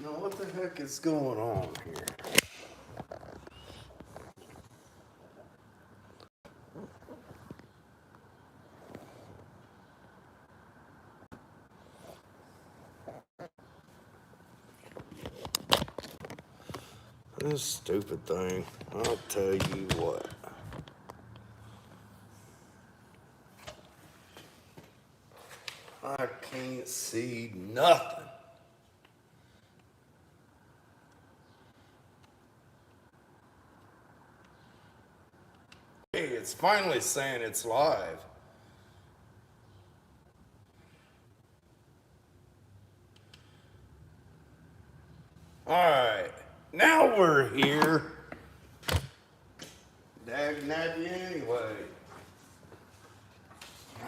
Now what the heck is going on here? This stupid thing, I'll tell you what. I can't see nothing. Hey, it's finally saying it's live. Alright, now we're here. Dag nabbit anyway.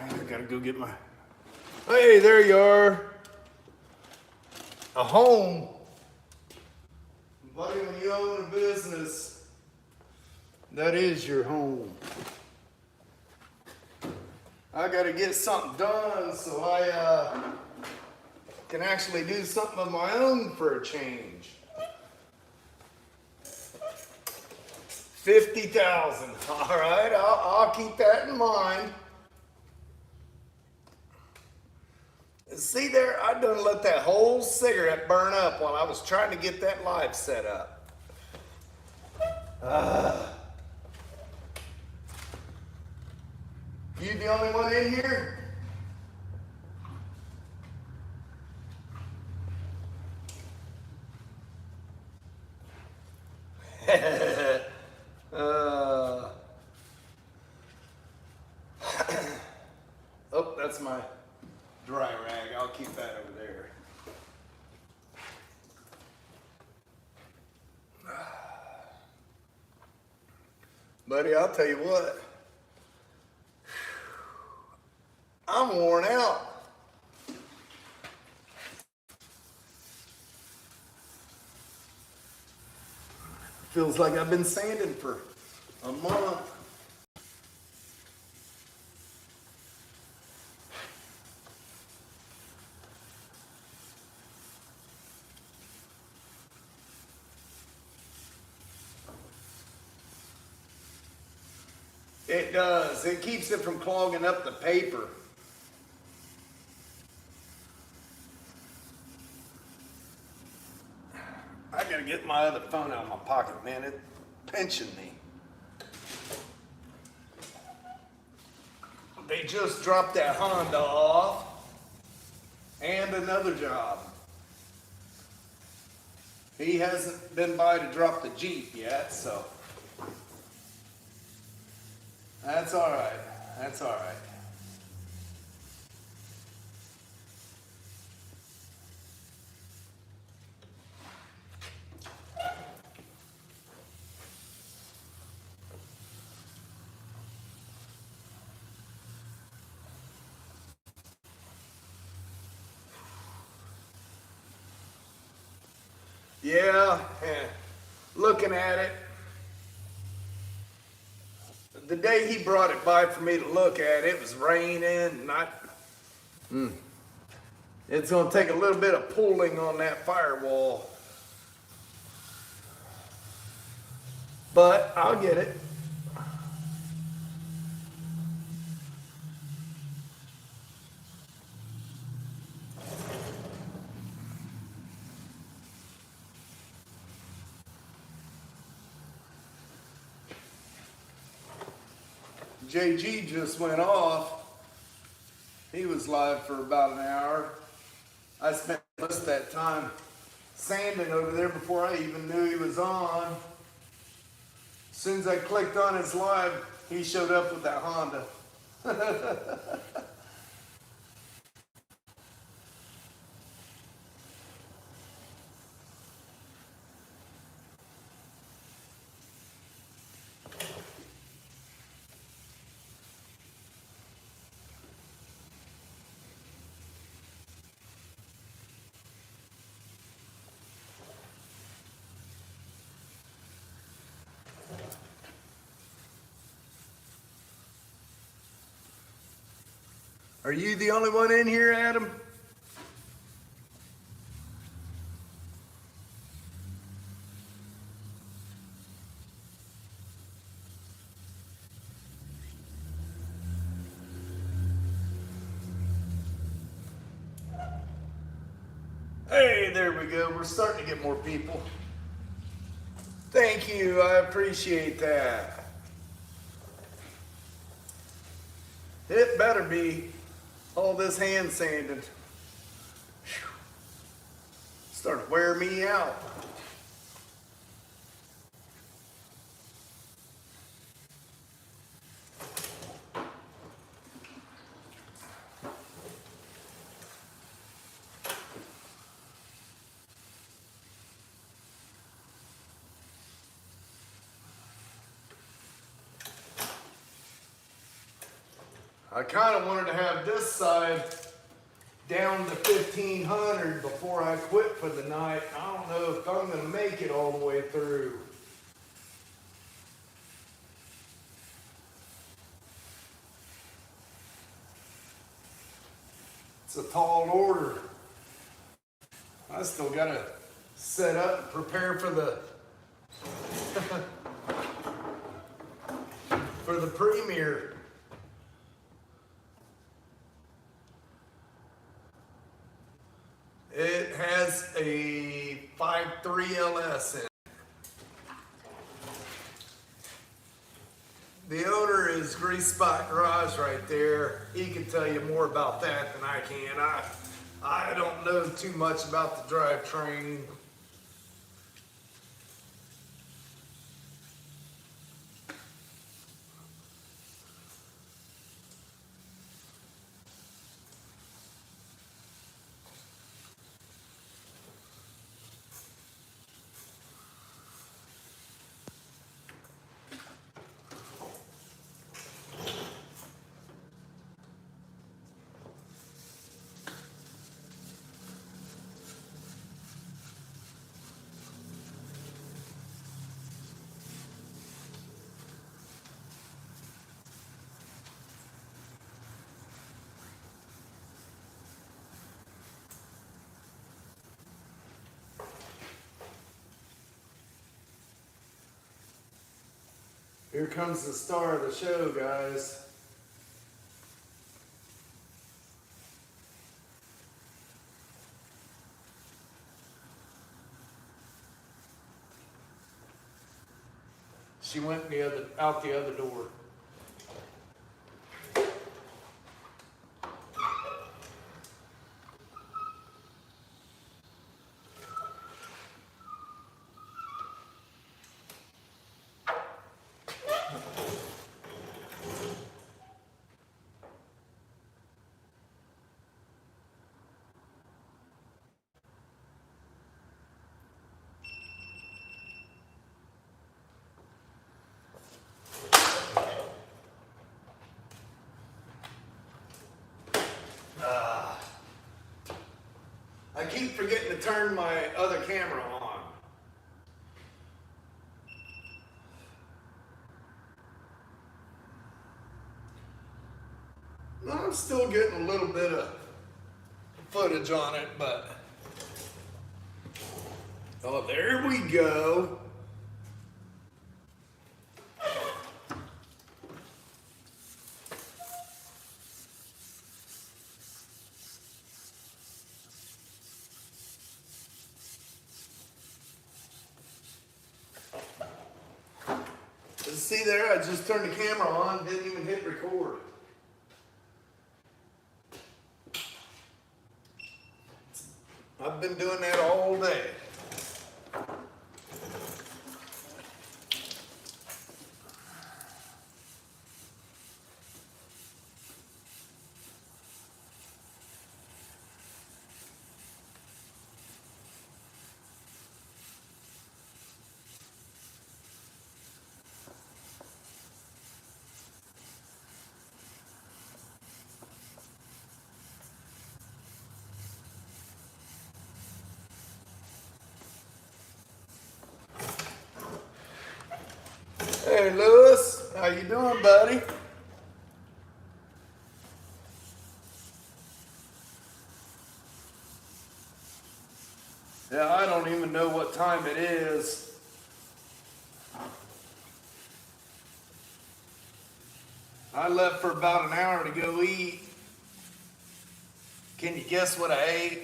I gotta go get my... Hey, there you are. A home. Buddy, when you own a business, that is your home. I gotta get something done so I can actually do something of my own for a change. 50,000. All right, I'll keep that in mind. See there, I done let that whole cigarette burn up while I was trying to get that live set up. You the only one in here? Oh, that's my dry rag. I'll keep that over there. Buddy, I'll tell you what. I'm worn out. Feels like I've been sanding for a month. It does. It keeps it from clogging up the paper. I gotta get my other phone out of my pocket, man. It's pinching me. They just dropped that Honda off and another job. He hasn't been by to drop the Jeep yet, so that's all right. That's all right. Yeah, looking at it. The day he brought it by for me to look at, it was raining. It's going to take a little bit of pulling on that firewall. But I'll get it. JG just went off. He was live for about an hour. I spent most of that time sanding over there before I even knew he was on. As soon as I clicked on his live, he showed up with that Honda. Are you the only one in here, Adam? Hey, there we go. We're starting to get more people. Thank you. I appreciate that. It better be all this hand sanding. Started to wear me out. I kind of wanted to have this side down to 1500 before I quit for the night. I don't know if I'm going to make it all the way through. It's a tall order. I still got to set up and prepare for the for the premiere. It has a 5.3 LS in it. The owner is Grease Spot Garage right there. He can tell you more about that than I can. I don't know too much about the drivetrain. Here comes the star of the show, guys. She went out the other door. I keep forgetting to turn my other camera on. I'm still getting a little bit of footage on it, but oh, there we go. See there, I just turned the camera on, didn't even hit record. I've been doing that all day. Hey, Lewis, how you doing, buddy? Yeah, I don't even know what time it is. I left for about an hour to go eat. Can you guess what I ate?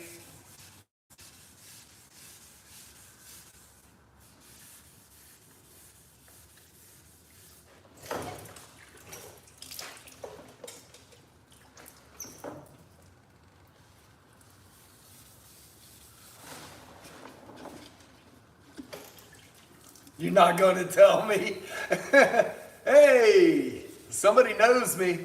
You're not going to tell me? Hey, somebody knows me.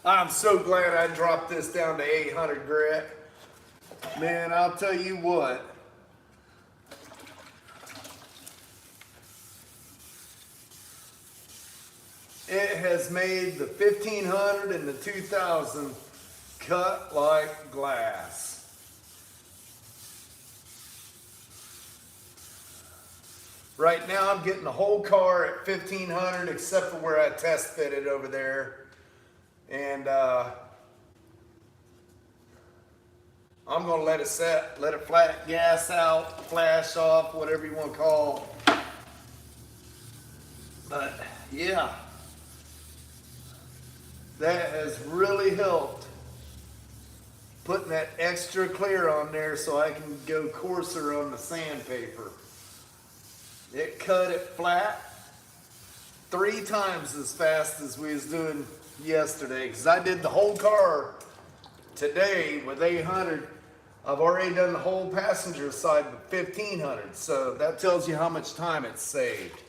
I'm so glad I dropped this down to 800 grit. Man, I'll tell you what. It has made the 1500 and the 2000 cut like glass. Right now I'm getting the whole car at 1500 except for where I test fitted over there. And I'm gonna let it set, let it flat gas out, flash off, whatever you want to call it. But yeah, that has really helped putting that extra clear on there so I can go coarser on the sandpaper. It cut it flat 3 times as fast as we was doing yesterday, because I did the whole car today with 800. I've already done the whole passenger side with 1500, so that tells you how much time it's saved.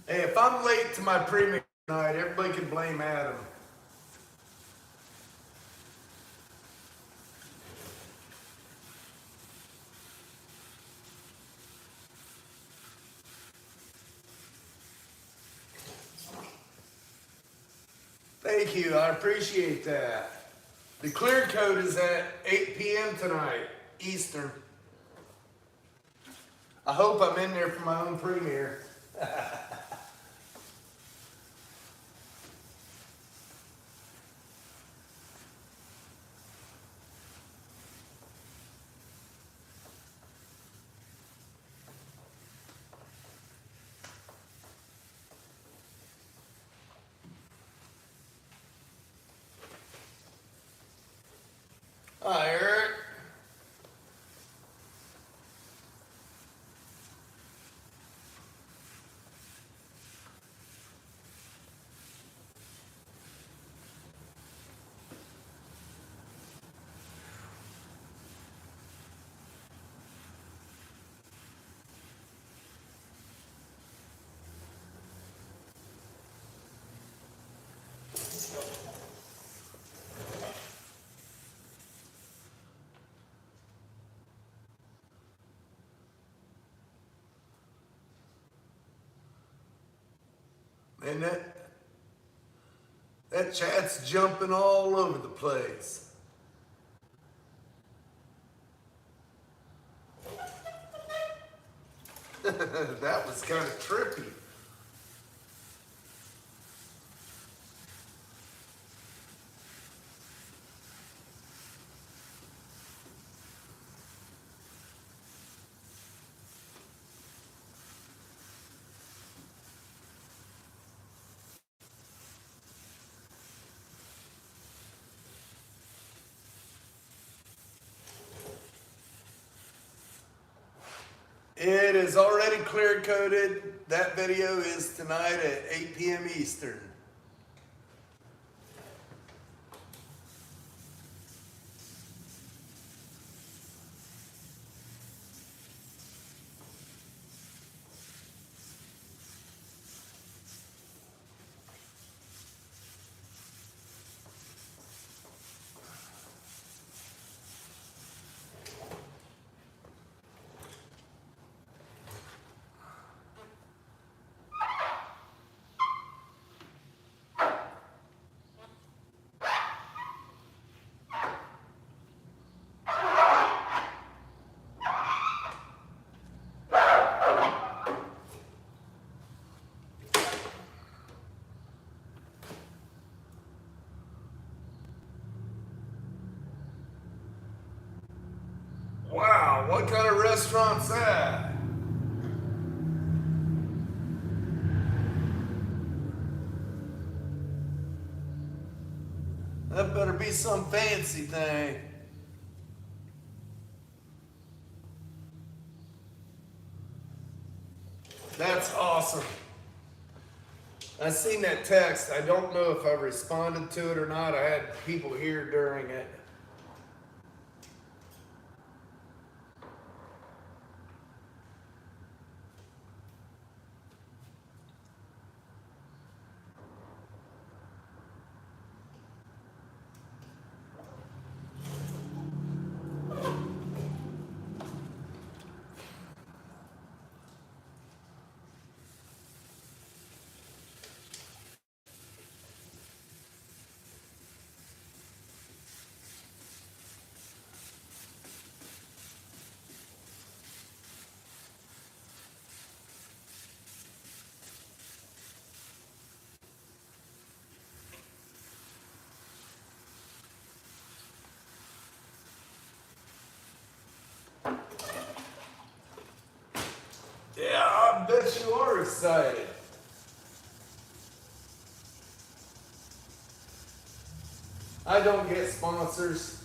Hey, if I'm late to my premium tonight, everybody can blame Adam. Thank you, I appreciate that. The clear coat is at 8 p.m. tonight, Eastern. I hope I'm in there for my own premiere. Hi, Eric. And that chat's jumping all over the place. That was kind of trippy. It is already clear coded. That video is tonight at 8 p.m. Eastern. Wow, what kind of restaurant's that? That better be some fancy thing. That's awesome. I seen that text. I don't know if I responded to it or not. I had people here during it. Yeah, I bet you are excited. I don't get sponsors.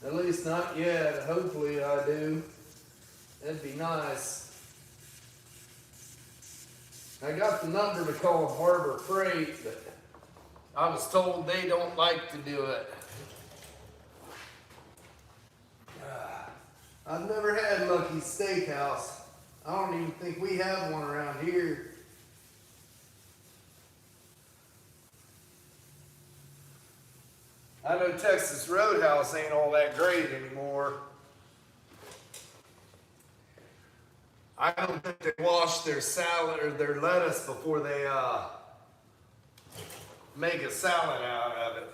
At least not yet. Hopefully I do. That'd be nice. I got the number to call Harbor Freight, but I was told they don't like to do it. I've never had Lucky's Steakhouse. I don't even think we have one around here. I know Texas Roadhouse ain't all that great anymore. I don't think they wash their salad or their lettuce before they make a salad out of it.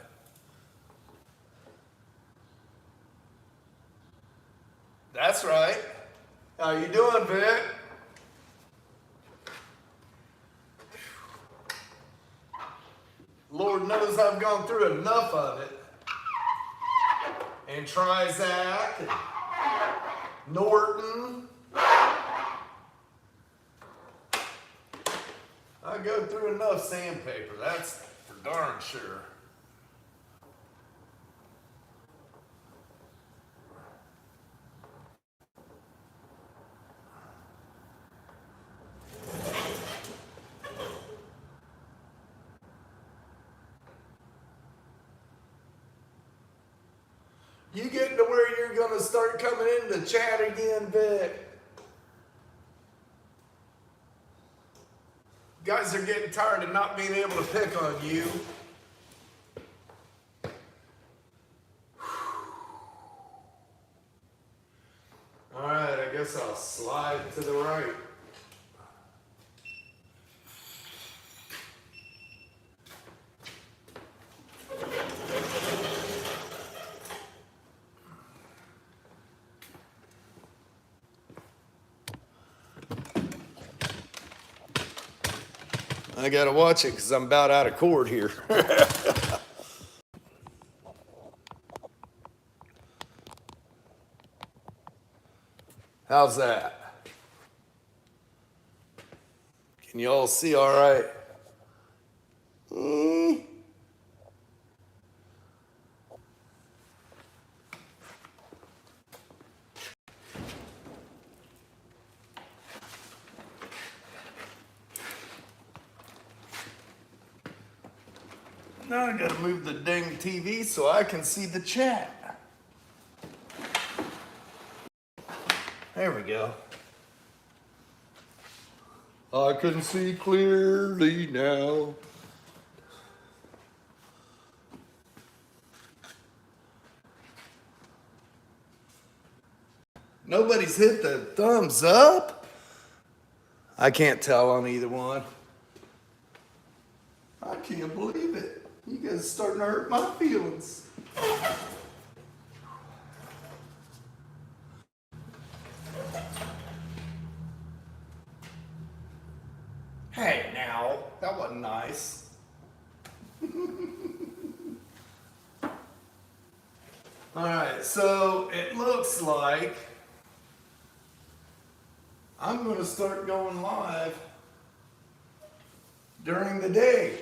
That's right. How you doing, Vic? Lord knows I've gone through enough of it. And Trizac and Norton. I go through enough sandpaper, that's for darn sure. You getting to where you're gonna start coming into chat again, Vic? Guys are getting tired of not being able to pick on you. guess I'll slide to the right. I gotta watch it because I'm about out of cord here. How's that? Can you all see all right? Now I gotta move the dang TV so I can see the chat. There we go. I can see clearly now. Nobody's hit the thumbs up. I can't tell on either one. I can't believe it. You guys are starting to hurt my feelings. Hey, now, that wasn't nice. All right, so it looks like I'm going to start going live during the day.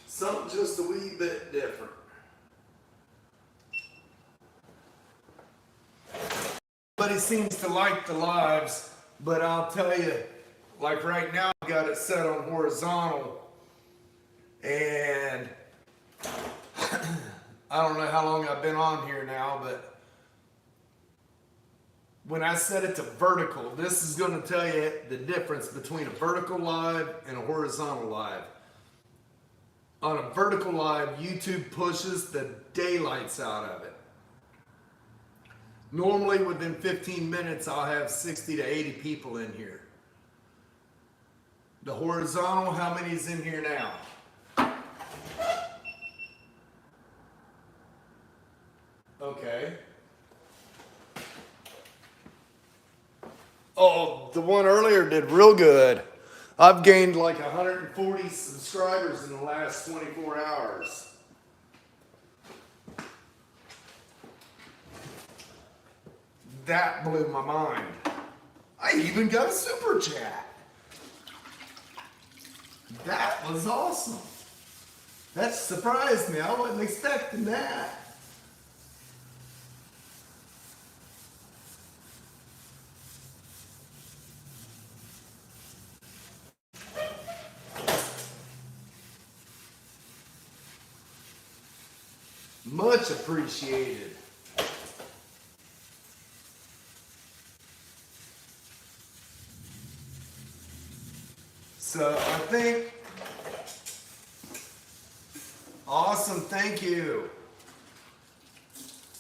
Something just a wee bit different. Everybody seems to like the lives, but I'll tell you, like right now, I got it set on horizontal, and I don't know how long I've been on here now, but when I set it to vertical, this is going to tell you the difference between a vertical live and a horizontal live. On a vertical live, YouTube pushes the daylights out of it. Normally within 15 minutes, I'll have 60 to 80 people in here. The horizontal, how many is in here now? Okay. Oh, the one earlier did real good. I've gained like 140 subscribers in the last 24 hours. That blew my mind. I even got a super chat. That was awesome. That surprised me. I wasn't expecting that. Much appreciated. So I think, awesome, thank you.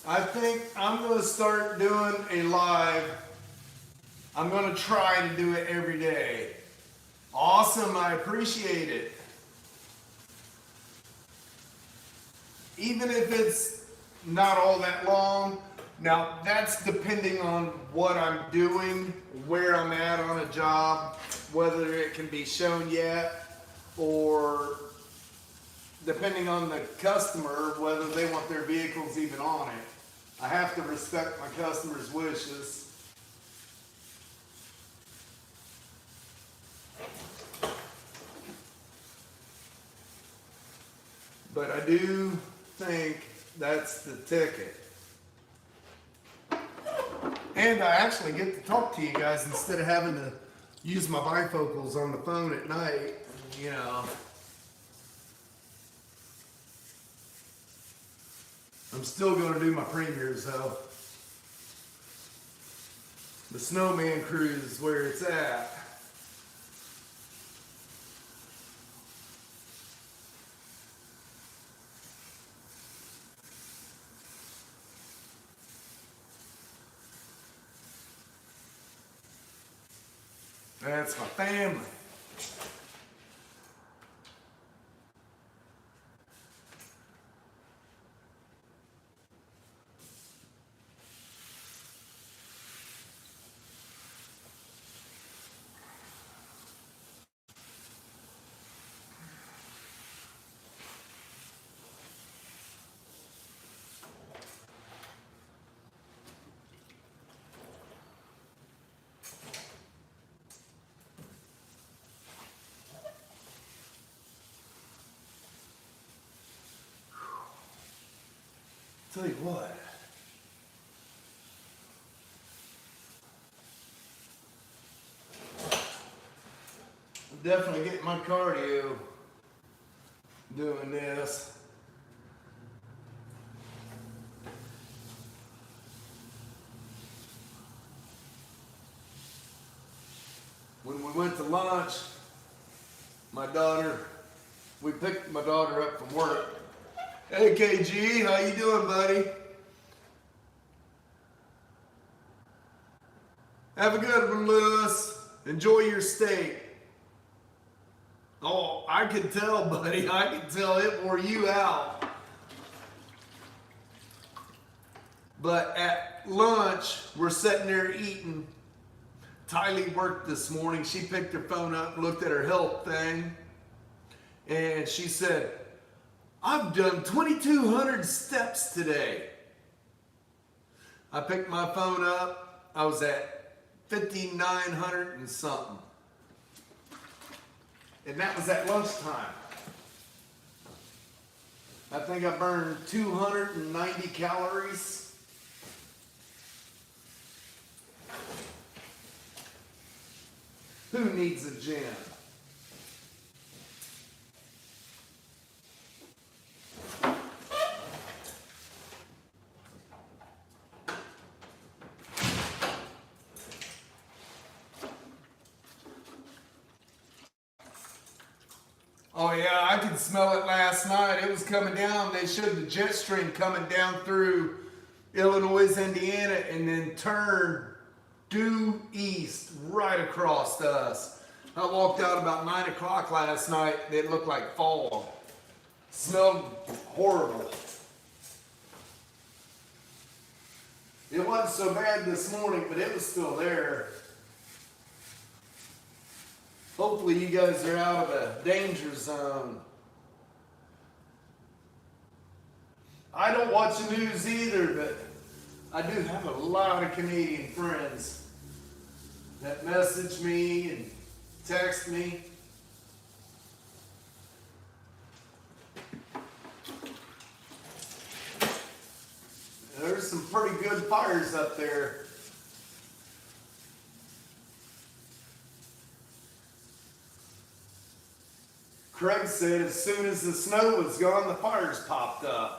I think I'm going to start doing a live. I'm going to try to do it every day. Awesome, I appreciate it. Even if it's not all that long. Now, that's depending on what I'm doing, where I'm at on a job, whether it can be shown yet, or depending on the customer, whether they want their vehicles even on it. I have to respect my customers' wishes. But I do think that's the ticket. And I actually get to talk to you guys instead of having to use my bifocals on the phone at night, you know. I'm still going to do my premieres though. The Snowman Cruise is where it's at. That's my family. Tell you what. I'm definitely getting my cardio doing this. When we went to lunch, we picked my daughter up from work. Hey KG, how you doing, buddy? Have a good one, Lewis. Enjoy your steak. Oh, I could tell, buddy. I could tell it wore you out. But at lunch, we're sitting there eating. Tylee worked this morning. She picked her phone up, looked at her health thing, and she said, I've done 2,200 steps today. I picked my phone up. I was at 5,900 and something. And that was at lunchtime. I think I burned 290 calories. Who needs a gym? Oh yeah, I could smell it last night. It was coming down. They showed the jet stream coming down through Illinois, Indiana, and then turned due east right across to us. I walked out about 9 o'clock last night. It looked like fog. Smelled horrible. It wasn't so bad this morning, but it was still there. Hopefully you guys are out of the danger zone. I don't watch the news either, but I do have a lot of Canadian friends that message me and text me. There's some pretty good fires up there. Craig said as soon as the snow was gone, the fires popped up.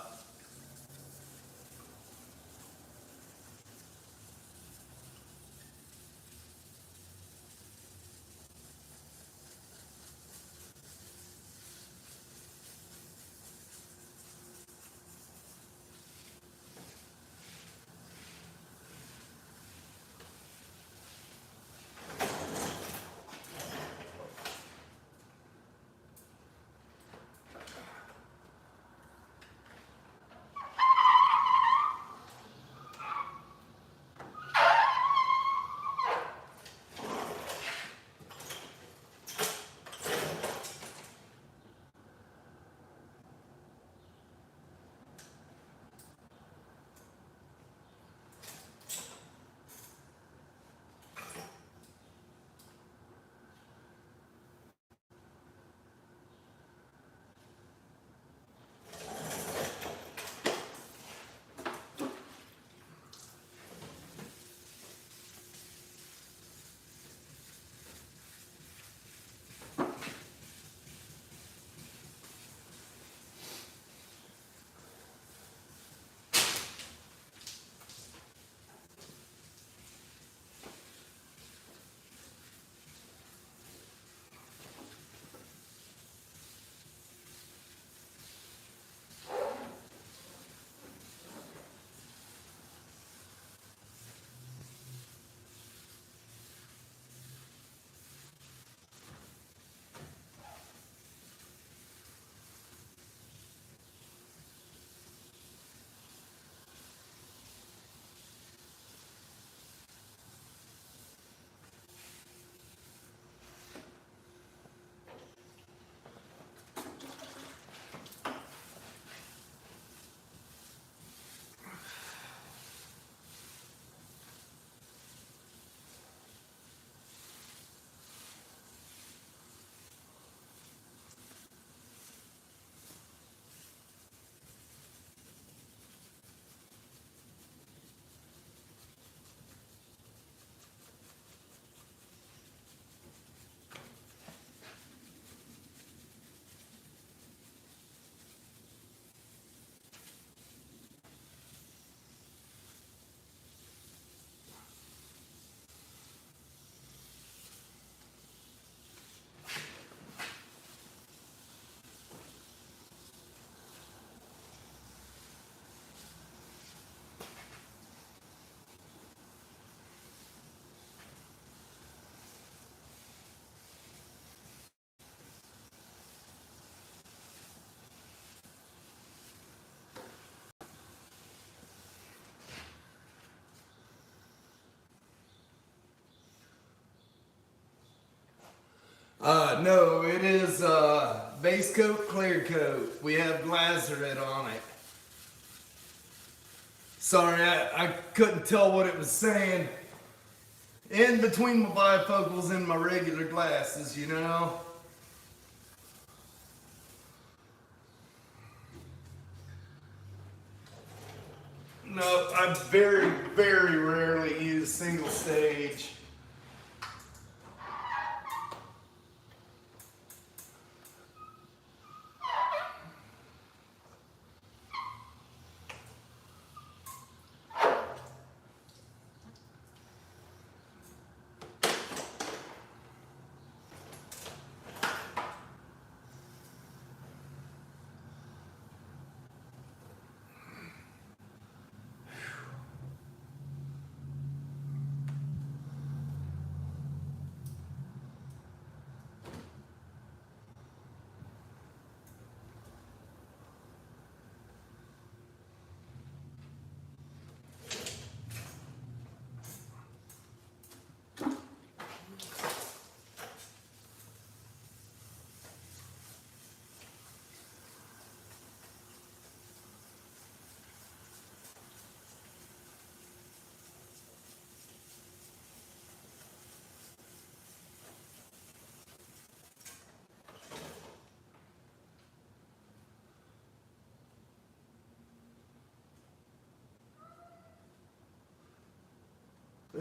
No, it is base coat, clear coat. We have glycerate on it. Sorry, I couldn't tell what it was saying in between my bifocals and my regular glasses, you know. No, I very, very rarely use single stage.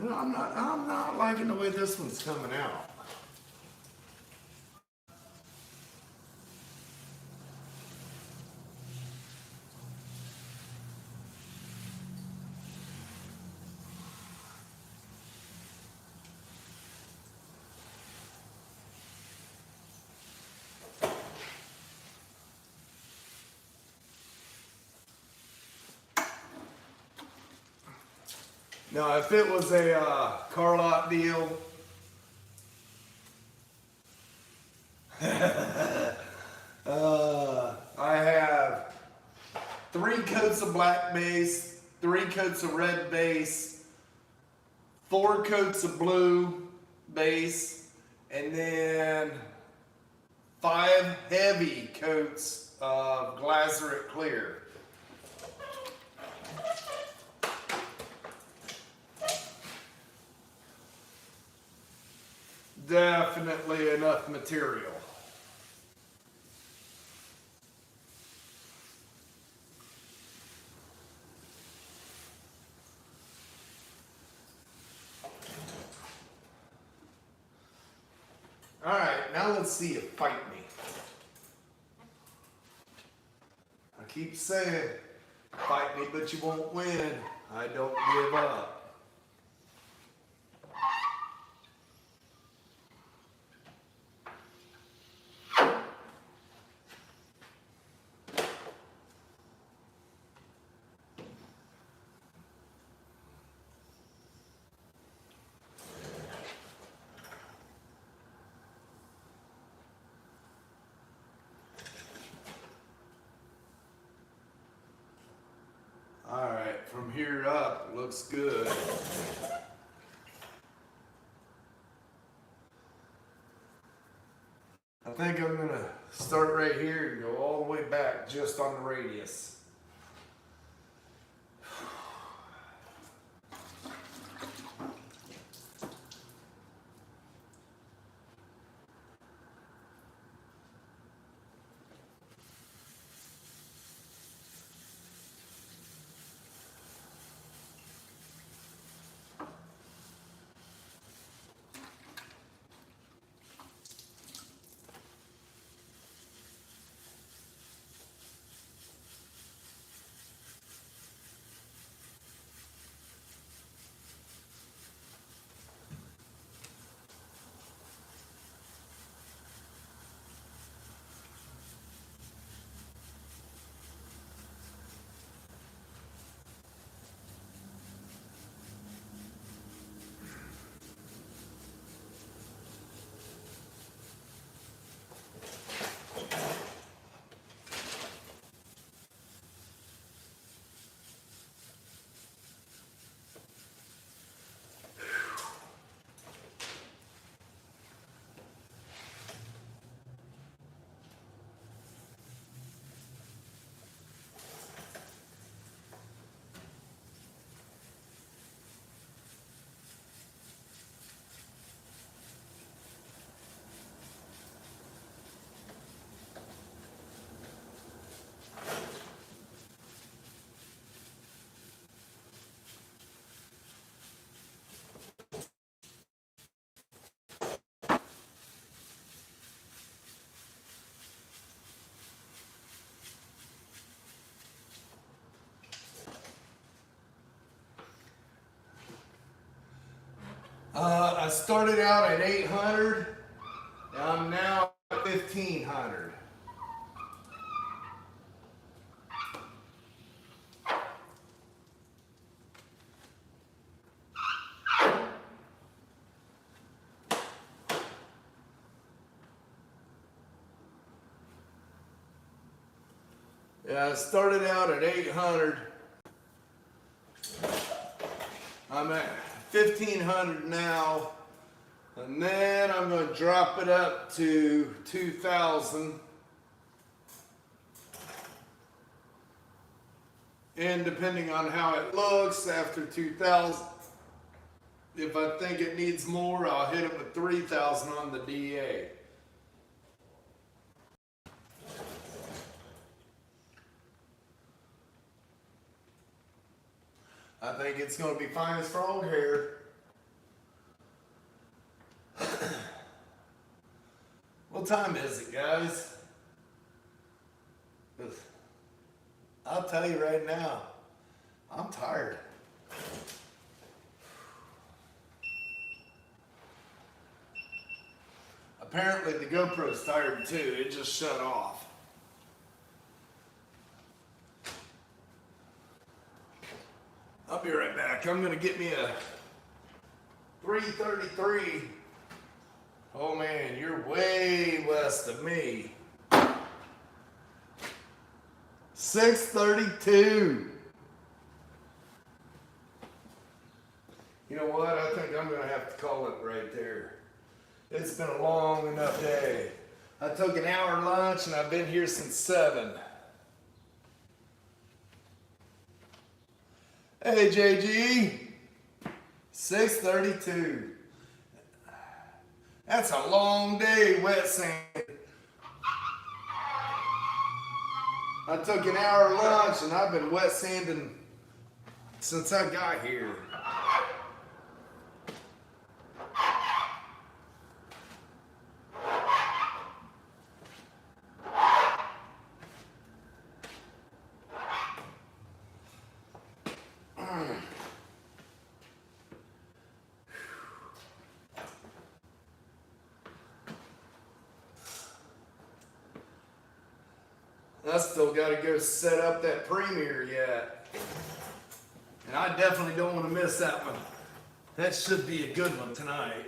I'm not liking the way this one's coming out. Now, if it was a car lot deal, I have 3 coats of black base, 3 coats of red base, 4 coats of blue base, and then 5 heavy coats of glycerate clear. Definitely enough material. All right, now let's see you fight me. I keep saying, fight me, but you won't win. I don't give up. All right, from here up, looks good. I think I'm gonna start right here and go all the way back just on the radius. I started out at 800, and I'm now at 1500. Yeah, I started out at 800. I'm at 1500 now, and then I'm going to drop it up to 2000. And depending on how it looks after 2000, if I think it needs more, I'll hit it with 3000 on the DA. I think it's going to be fine as frog hair. What time is it, guys? I'll tell you right now, I'm tired. Apparently the GoPro's tired too. It just shut off. I'll be right back. I'm gonna get me a 333. Oh man, you're way west of me. 632. You know what? I think I'm gonna have to call it right there. It's been a long enough day. I took an hour lunch and I've been here since 7. Hey JG, 632. That's a long day wet sand. I took an hour lunch and I've been wet sanding since I got here. I still got to go set up that premiere yet. And I definitely don't want to miss that one. That should be a good one tonight.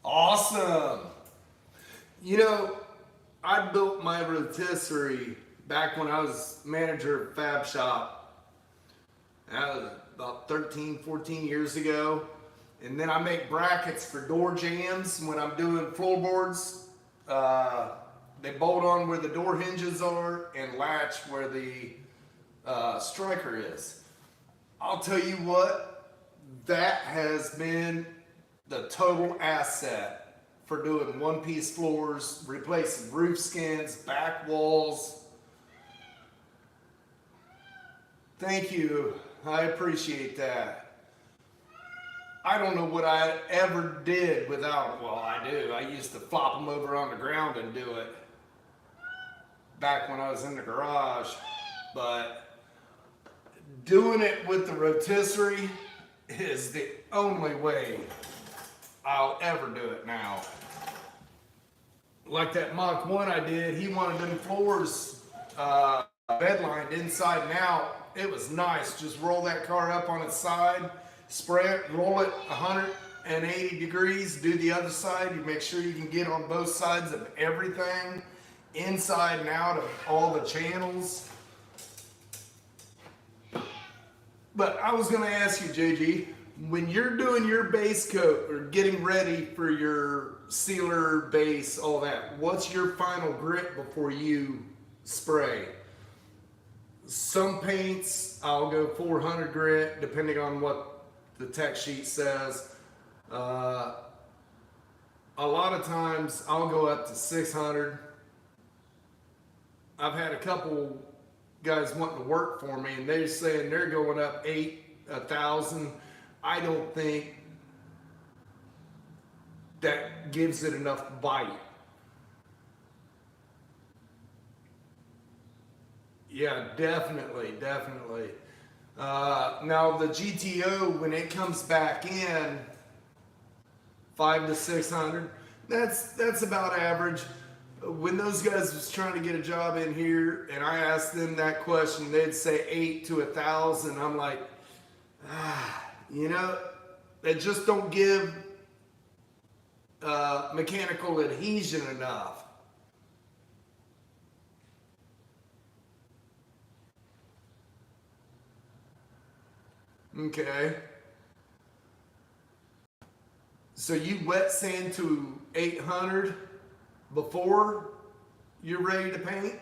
Awesome. You know, I built my rotisserie back when I was manager of Fab Shop. That was about 13, 14 years ago. And then I make brackets for door jambs when I'm doing floorboards. They bolt on where the door hinges are and latch where the striker is. I'll tell you what, that has been the total asset for doing one-piece floors, replacing roof skins, back walls. Thank you. I appreciate that. I don't know what I ever did without, well, I do. I used to flop them over on the ground and do it back when I was in the garage. But doing it with the rotisserie is the only way I'll ever do it now. Like that Mach 1 I did, he wanted them floors bedlined inside and out. It was nice. Just roll that car up on its side, spray it, roll it 180 degrees, do the other side. You make sure you can get on both sides of everything, inside and out of all the channels. But I was going to ask you, JG, when you're doing your base coat or getting ready for your sealer base, all that, what's your final grit before you spray? Some paints, I'll go 400 grit, depending on what the tech sheet says. A lot of times, I'll go up to 600. I've had a couple guys wanting to work for me, and they're saying they're going up 1,000. I don't think that gives it enough bite. Yeah, definitely, definitely. Now the GTO, when it comes back in, 5 to 600, that's about average. When those guys was trying to get a job in here, and I asked them that question, they'd say 8 to 1,000. I'm like, you know, they just don't give mechanical adhesion enough. Okay. So you wet sand to 800 before you're ready to paint?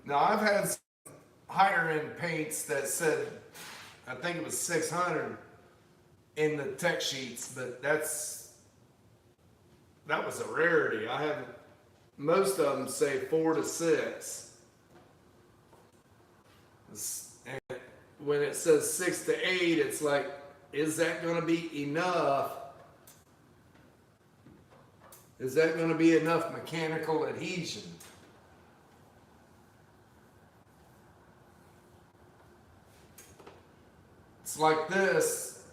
Now I've had some higher end paints that said, I think it was 600 in the tech sheets, but that was a rarity. I haven't. Most of them say 4 to 6. And when it says 6 to 8, it's like, is that going to be enough? Is that going to be enough mechanical adhesion? It's like this.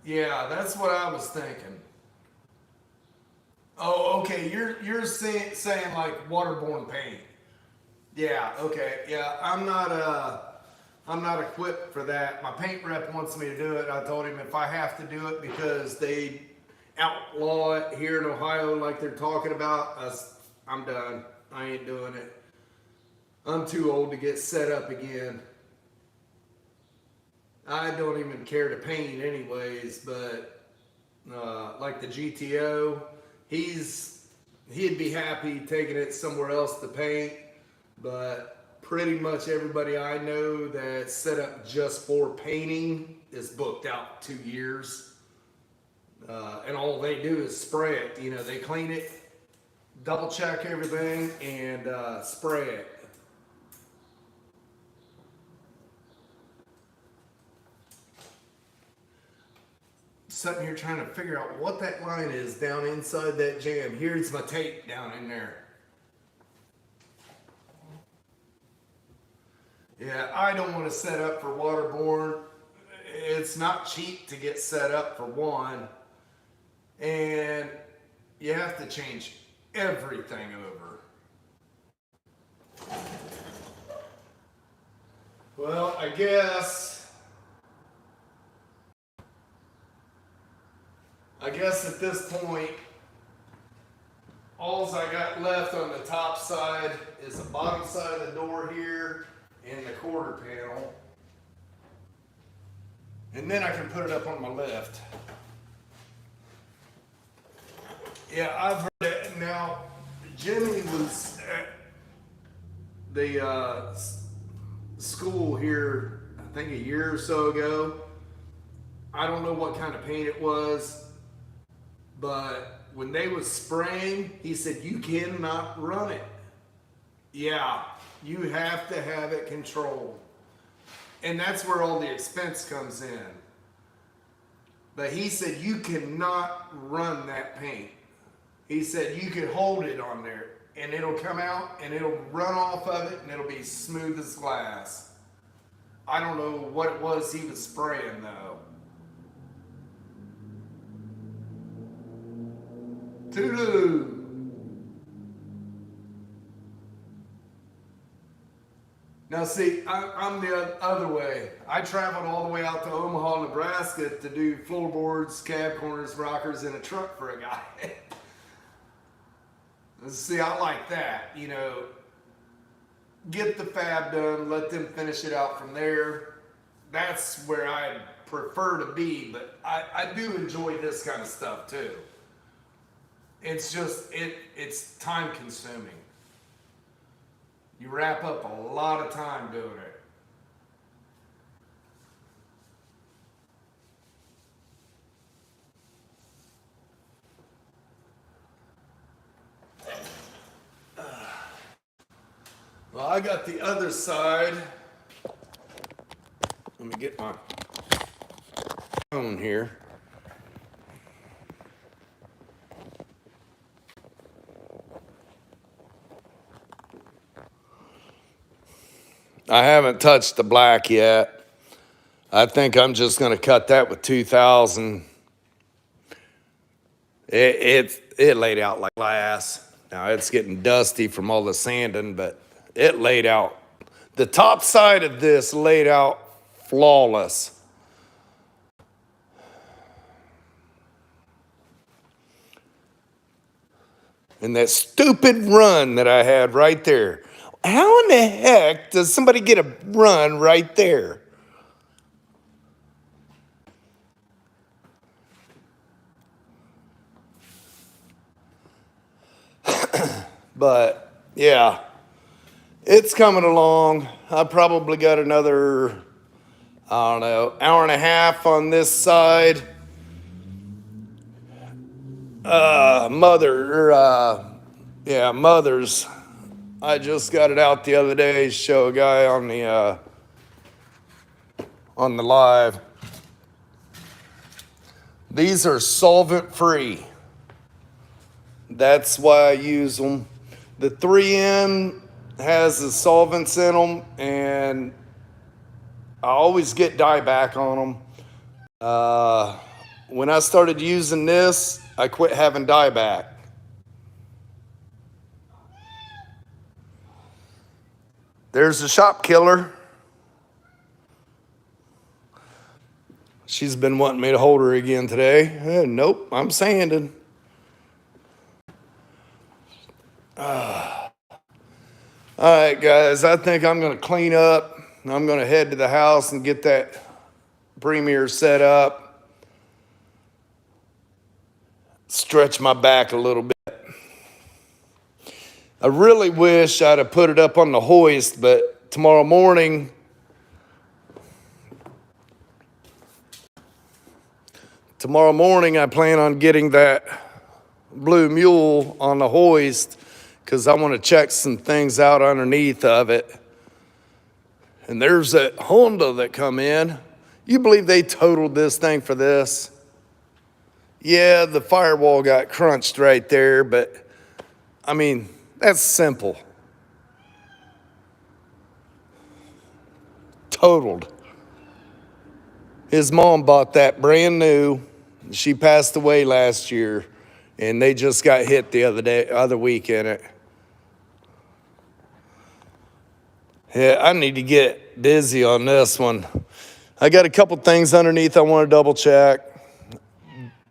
Yeah, that's what I was thinking. Oh, okay. You're saying like waterborne paint. Yeah. Okay. Yeah. I'm not equipped for that. My paint rep wants me to do it. I told him if I have to do it because they outlaw it here in Ohio, like they're talking about, I'm done. I ain't doing it. I'm too old to get set up again. I don't even care to paint anyways, but like the GTO, he'd be happy taking it somewhere else to paint, but pretty much everybody I know that's set up just for painting is booked out 2 years, and all they do is spray it. You know, they clean it, double check everything, and spray it. Sitting here trying to figure out what that line is down inside that jam. Here's my tape down in there. Yeah, I don't want to set up for waterborne. It's not cheap to get set up for one. And you have to change everything over. Well, I guess at this point, all I got left on the top side is the bottom side of the door here and the quarter panel. And then I can put it up on my lift. Yeah, I've heard that. Now, Jimmy was at the school here, I think a year or so ago. I don't know what kind of paint it was, but when they was spraying, he said, you cannot run it. Yeah, you have to have it controlled. And that's where all the expense comes in. But he said, you cannot run that paint. He said, you could hold it on there and it'll come out and it'll run off of it and it'll be smooth as glass. I don't know what it was he was spraying though. Toodaloo. Now see, I'm the other way. I traveled all the way out to Omaha, Nebraska to do floorboards, cab corners, rockers in a truck for a guy. See, I like that, you know, get the fab done, let them finish it out from there. That's where I prefer to be, but I do enjoy this kind of stuff too. It's just, it's time consuming. You wrap up a lot of time doing it. I got the other side. Let me get my phone here. I haven't touched the black yet. I think I'm just going to cut that with 2000. It laid out like glass. Now it's getting dusty from all the sanding, but it laid out. The top side of this laid out flawless. And that stupid run that I had right there. How in the heck does somebody get a run right there? But yeah, it's coming along. I probably got another, I don't know, hour and a half on this side. Mothers. I just got it out the other day. Show a guy on the live. These are solvent free. That's why I use them. The 3M has the solvents in them, and I always get dieback on them. When I started using this, I quit having dieback. There's the shop killer. She's been wanting me to hold her again today. Nope, I'm sanding. All right, guys, I think I'm going to clean up. I'm going to head to the house and get that Premier set up. Stretch my back a little bit. I really wish I'd have put it up on the hoist, but tomorrow morning, I plan on getting that Blue Mule on the hoist because I want to check some things out underneath of it. And there's that Honda that come in. You believe they totaled this thing for this? Yeah, the firewall got crunched right there, but I mean, that's simple. Totaled. His mom bought that brand new. She passed away last year, and they just got hit the other week in it. Yeah, I need to get busy on this one. I got a couple things underneath I want to double check.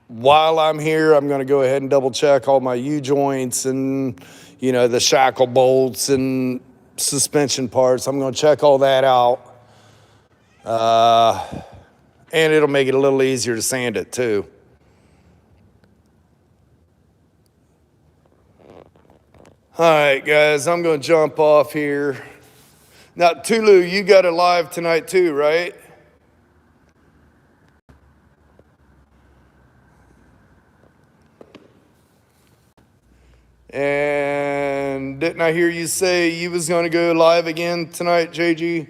While I'm here, I'm going to go ahead and double check all my U-joints and, the shackle bolts and suspension parts. I'm going to check all that out. And it'll make it a little easier to sand it too. All right, guys, I'm going to jump off here. Now, Tulu, you got a live tonight too, right? And didn't I hear you say you was going to go live again tonight, JG?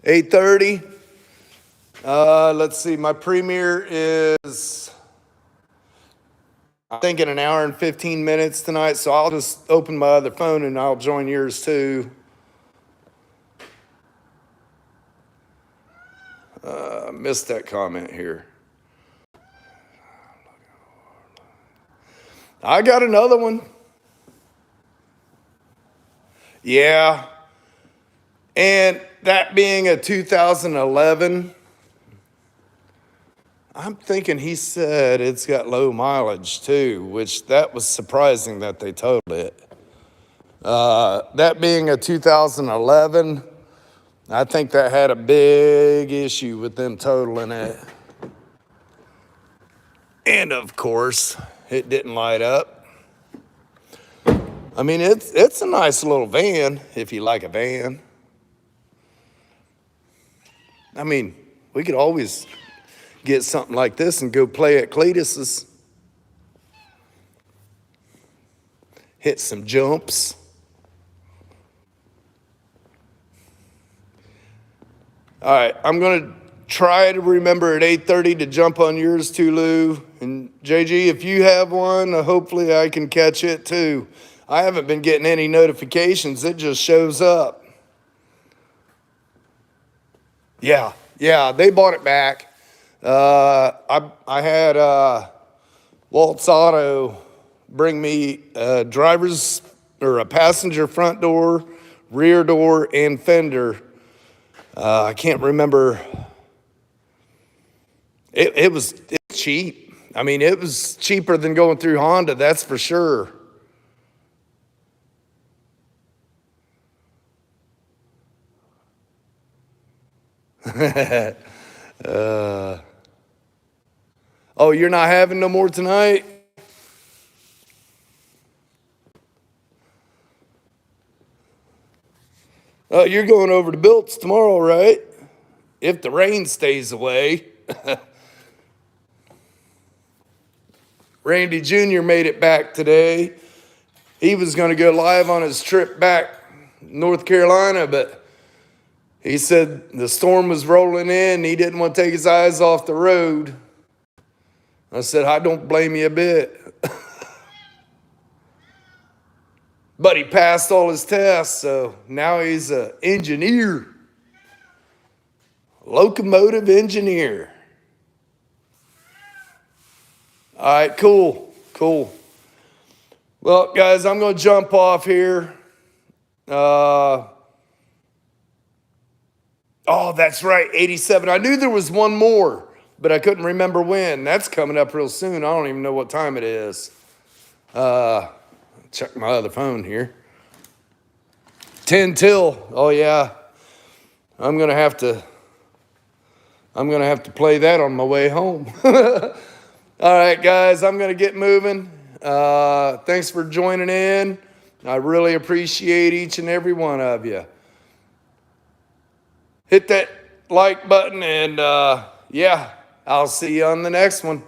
8:30? Let's see, my premiere is, I'm thinking an hour and 15 minutes tonight, so I'll just open my other phone and I'll join yours too. Missed that comment here. I got another one. Yeah. And that being a 2011, I'm thinking he said it's got low mileage too, which that was surprising that they totaled it. That being a 2011, I think that had a big issue with them totaling it. And of course, it didn't light up. I mean, it's a nice little van if you like a van. I mean, we could always get something like this and go play at Cletus's. hit some jumps. All right, I'm going to try to remember at 8:30 to jump on yours too, Lou. And JG, if you have one, hopefully I can catch it too. I haven't been getting any notifications. It just shows up. Yeah, they bought it back. I had Waltz Auto bring me a driver's or a passenger front door, rear door, and fender. I can't remember. It was cheap. I mean, it was cheaper than going through Honda, that's for sure. Oh, you're not having no more tonight? Oh, you're going over to Bilt's tomorrow, right? If the rain stays away. Randy Jr. made it back today. He was going to go live on his trip back North Carolina, but he said the storm was rolling in. He didn't want to take his eyes off the road. I said, I don't blame you a bit. But he passed all his tests, so now he's an engineer. Locomotive engineer. All right, cool. Well, guys, I'm going to jump off here. Oh, that's right, 87. I knew there was one more, but I couldn't remember when. That's coming up real soon. I don't even know what time it is. Check my other phone here. 10 till. Oh, yeah. I'm going to have to play that on my way home. All right, guys, I'm going to get moving. Thanks for joining in. I really appreciate each and every one of you. Hit that like button, and yeah, I'll see you on the next one.